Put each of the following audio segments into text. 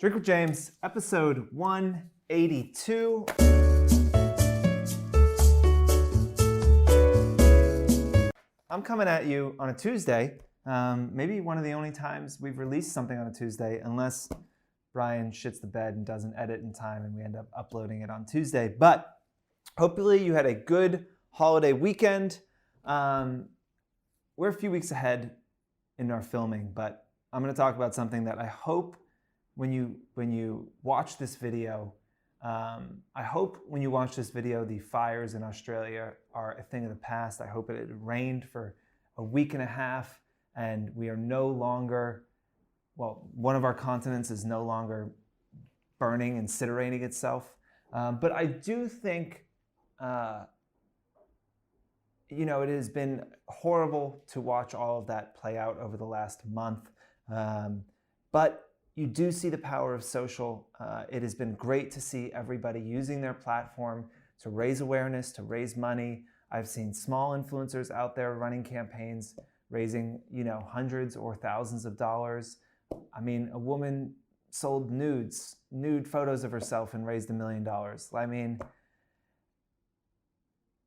Drink with James, episode 182. I'm coming at you on a Tuesday. Maybe one of the only times we've released something on a Tuesday, unless Brian shits the bed and doesn't edit in time and we end up uploading it on Tuesday. But hopefully you had a good holiday weekend. We're a few weeks ahead in our filming, but I'm going to talk about something that I hope when you watch this video, the fires in Australia are a thing of the past. I hope it rained for a week and a half and we are no longer, one of our continents is no longer burning, incinerating itself. But I do think, it has been horrible to watch all of that play out over the last month. But you do see the power of social. It has been great to see everybody using their platform to raise awareness, to raise money. I've seen small influencers out there running campaigns, raising, hundreds or thousands of dollars. I mean, a woman sold nude photos of herself and raised $1 million. I mean,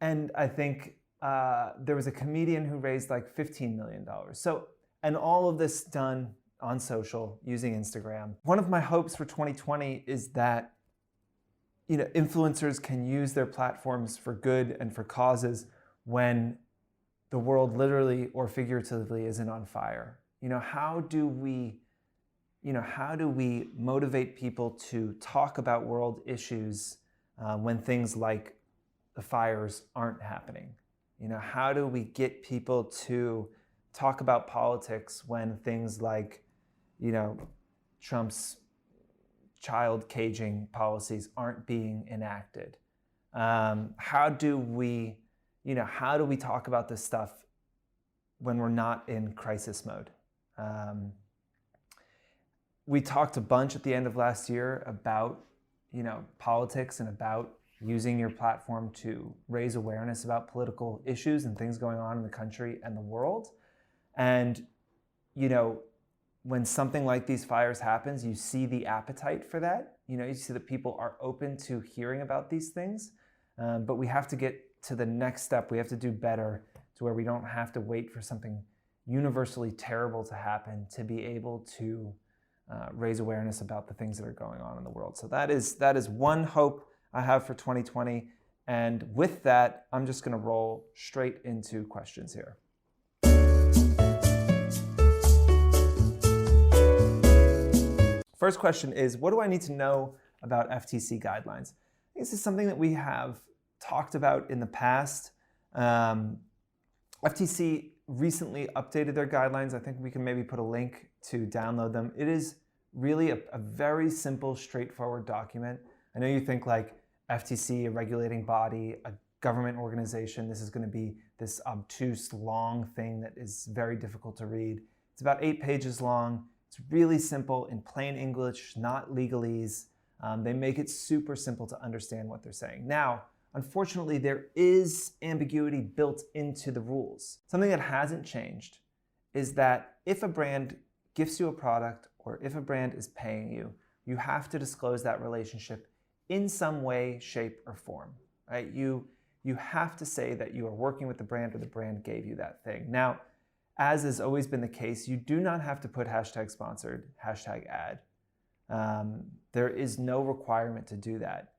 and I think there was a comedian who raised like $15 million. So, and all of this done on social using Instagram. One of my hopes for 2020 is that, influencers can use their platforms for good and for causes when the world literally or figuratively isn't on fire. How do we motivate people to talk about world issues when things like the fires aren't happening? How do we get people to talk about politics when things like, Trump's child caging policies aren't being enacted? How do we talk about this stuff when we're not in crisis mode? We talked a bunch at the end of last year about, politics and about using your platform to raise awareness about political issues and things going on in the country and the world. And, when something like these fires happens, you see the appetite for that. You see that people are open to hearing about these things. But we have to get to the next step. We have to do better to where we don't have to wait for something universally terrible to happen to be able to raise awareness about the things that are going on in the world. So that is one hope I have for 2020. And with that, I'm just going to roll straight into questions here. First question is, what do I need to know about FTC guidelines? I think this is something that we have talked about in the past. FTC recently updated their guidelines. I think we can maybe put a link to download them. It is really a very simple, straightforward document. I know you think like FTC, a regulating body, a government organization, this is going to be this obtuse, long thing that is very difficult to read. It's about 8 pages long. It's really simple in plain English, not legalese. They make it super simple to understand what they're saying. Now, unfortunately, there is ambiguity built into the rules. Something that hasn't changed is that if a brand gifts you a product or if a brand is paying you, you have to disclose that relationship in some way, shape, or form. Right? You have to say that you are working with the brand or the brand gave you that thing. Now, as has always been the case, you do not have to put #sponsored, #ad. There is no requirement to do that.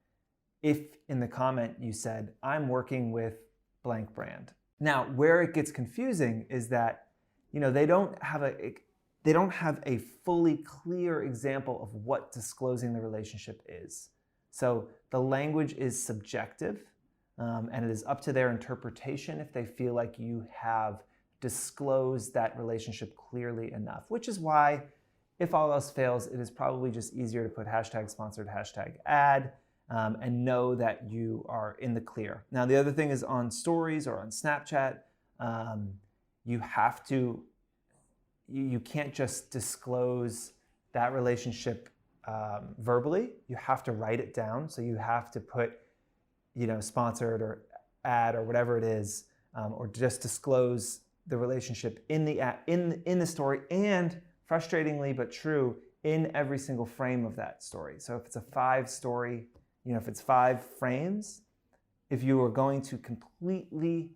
If in the comment you said, I'm working with blank brand. Now, where it gets confusing is that, they don't have a fully clear example of what disclosing the relationship is. So the language is subjective, and it is up to their interpretation if they feel like you have disclose that relationship clearly enough, which is why, if all else fails, it is probably just easier to put #sponsored, #ad, and know that you are in the clear. Now, the other thing is on stories or on Snapchat, you can't just disclose that relationship verbally. You have to write it down. So you have to put, sponsored or ad or whatever it is, or just disclose the relationship in the story, and frustratingly but true, in every single frame of that story. So if it's a 5-story, if it's 5 frames, if you are going to completely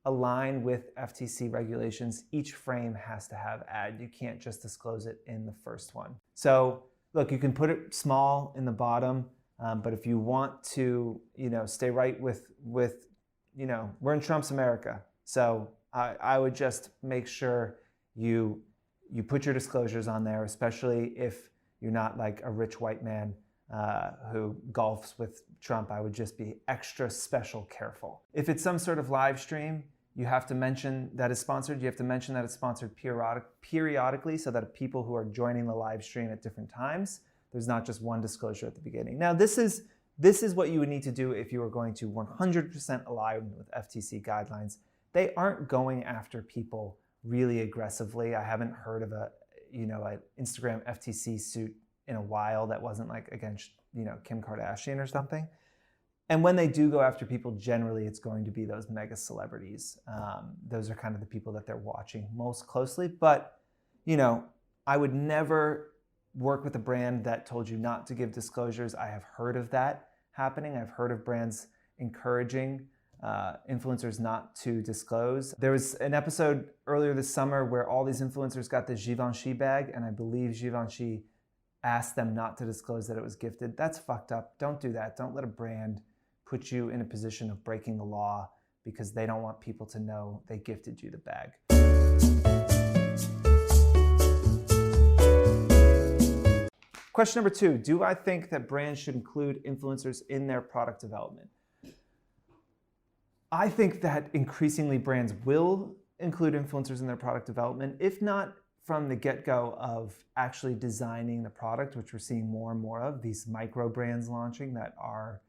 align with FTC regulations, each frame has to have ad. You can't just disclose it in the first one. So look, you can put it small in the bottom, but if you want to, stay right with, we're in Trump's America. So I would just make sure you put your disclosures on there, especially if you're not like a rich white man who golfs with Trump. I would just be extra special careful. If it's some sort of live stream, you have to mention that it's sponsored. You have to mention that it's sponsored periodically so that people who are joining the live stream at different times, there's not just one disclosure at the beginning. Now, this is what you would need to do if you were going to 100% align with FTC guidelines. They aren't going after people really aggressively. I haven't heard of an Instagram FTC suit in a while that wasn't like against, Kim Kardashian or something. And when they do go after people, generally it's going to be those mega celebrities. Those are kind of the people that they're watching most closely. But, I would never work with a brand that told you not to give disclosures. I have heard of that happening. I've heard of brands encouraging influencers not to disclose. There was an episode earlier this summer where all these influencers got the Givenchy bag, and I believe Givenchy asked them not to disclose that it was gifted. That's fucked up. Don't do that. Don't let a brand put you in a position of breaking the law because they don't want people to know they gifted you the bag. Question number 2, do I think that brands should include influencers in their product development? I think that increasingly brands will include influencers in their product development, if not from the get-go of actually designing the product, which we're seeing more and more of, these micro brands launching that are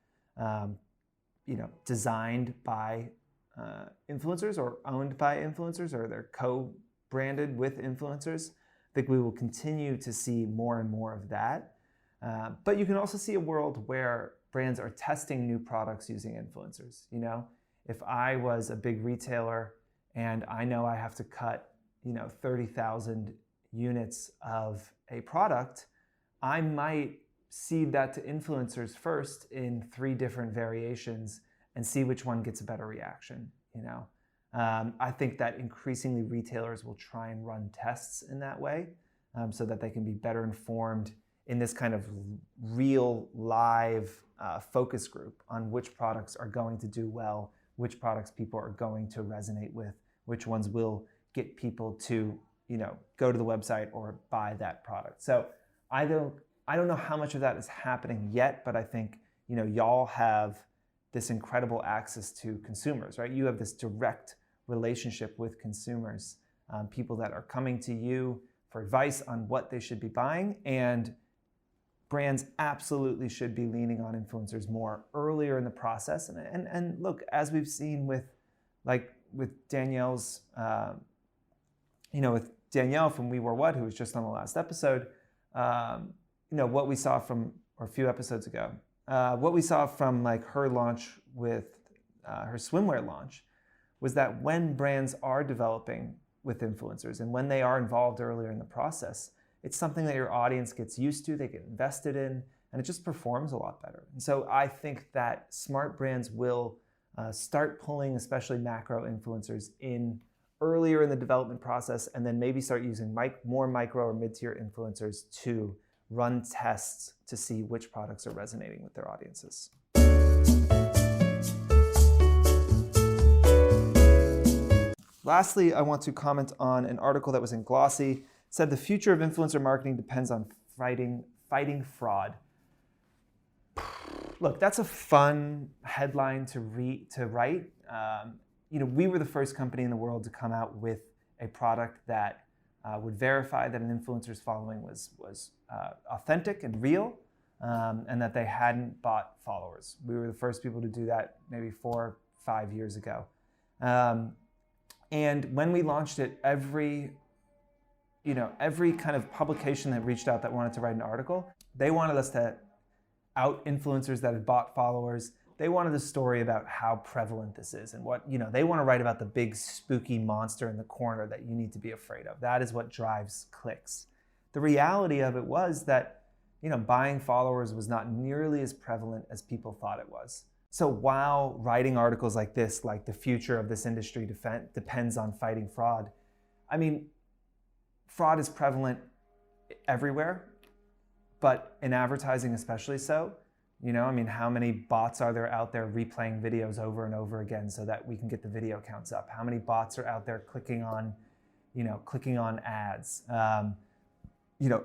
designed by influencers or owned by influencers, or they're co-branded with influencers. I think we will continue to see more and more of that. But you can also see a world where brands are testing new products using influencers. If I was a big retailer and I know I have to cut 30,000 units of a product, I might seed that to influencers first in 3 different variations and see which one gets a better reaction. I think that increasingly retailers will try and run tests in that way so that they can be better informed in this kind of real live focus group on which products are going to do well, which products people are going to resonate with, which ones will get people to go to the website or buy that product. So I don't know how much of that is happening yet, but I think y'all have this incredible access to consumers, right? You have this direct relationship with consumers, people that are coming to you for advice on what they should be buying, and brands absolutely should be leaning on influencers more earlier in the process. And look, as we've seen with Danielle's, with Danielle from We Were What, who was just on the last episode, what we saw from, or a few episodes ago, what we saw from like her launch with her swimwear launch was that when brands are developing with influencers and when they are involved earlier in the process, it's something that your audience gets used to, they get invested in, and it just performs a lot better. And so I think that smart brands will start pulling especially macro influencers in earlier in the development process, and then maybe start using more micro or mid-tier influencers to run tests to see which products are resonating with their audiences. Lastly, I want to comment on an article that was in Glossy. It said the future of influencer marketing depends on fighting fraud. Look, that's a fun headline to write. We were the first company in the world to come out with a product that would verify that an influencer's following was authentic and real, and that they hadn't bought followers. We were the first people to do that maybe 4 or 5 years ago. And when we launched it, every kind of publication that reached out that wanted to write an article, they wanted us to out influencers that had bought followers. They wanted a story about how prevalent this is and what, they want to write about the big spooky monster in the corner that you need to be afraid of. That is what drives clicks. the reality of it was that, buying followers was not nearly as prevalent as people thought it was. So while writing articles like this, like the future of this industry depends on fighting fraud, I mean, fraud is prevalent everywhere, but in advertising especially so. How many bots are there out there replaying videos over and over again so that we can get the video counts up? How many bots are out there clicking on ads,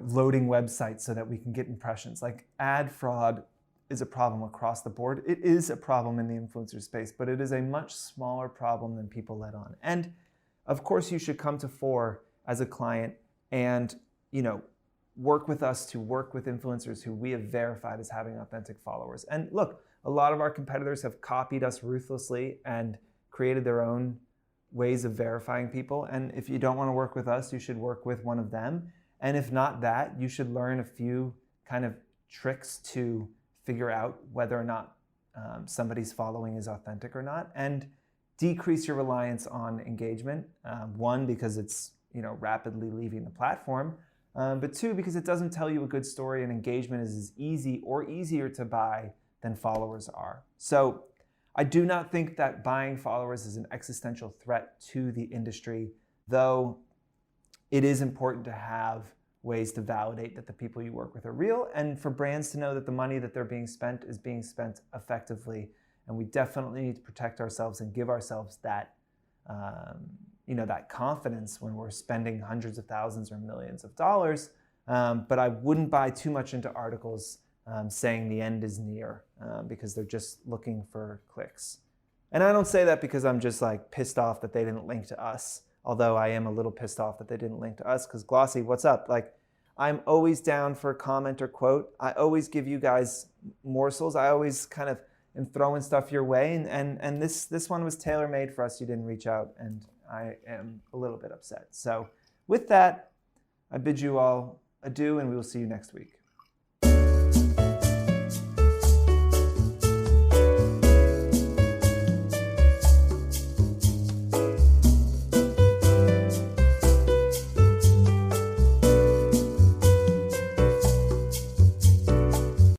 loading websites so that we can get impressions? Like, ad fraud is a problem across the board. It is a problem in the influencer space, but it is a much smaller problem than people let on. And of course, you should come to Fore as a client and, work with us to work with influencers who we have verified as having authentic followers. And look, a lot of our competitors have copied us ruthlessly and created their own ways of verifying people. And if you don't want to work with us, you should work with one of them. And if not that, you should learn a few kind of tricks to figure out whether or not somebody's following is authentic or not, and decrease your reliance on engagement. One, because it's rapidly leaving the platform, but two, because it doesn't tell you a good story, and engagement is as easy or easier to buy than followers are. So I do not think that buying followers is an existential threat to the industry, though it is important to have ways to validate that the people you work with are real, and for brands to know that the money that they're being spent is being spent effectively. And we definitely need to protect ourselves and give ourselves that that confidence when we're spending hundreds of thousands or millions of dollars. But I wouldn't buy too much into articles saying the end is near because they're just looking for clicks. And I don't say that because I'm just like pissed off that they didn't link to us, although I am a little pissed off that they didn't link to us, because Glossy, what's up? Like, I'm always down for a comment or quote. I always give you guys morsels. I always kind of am throwing stuff your way. And this one was tailor-made for us. You didn't reach out, and I am a little bit upset. So with that, I bid you all adieu, and we will see you next week.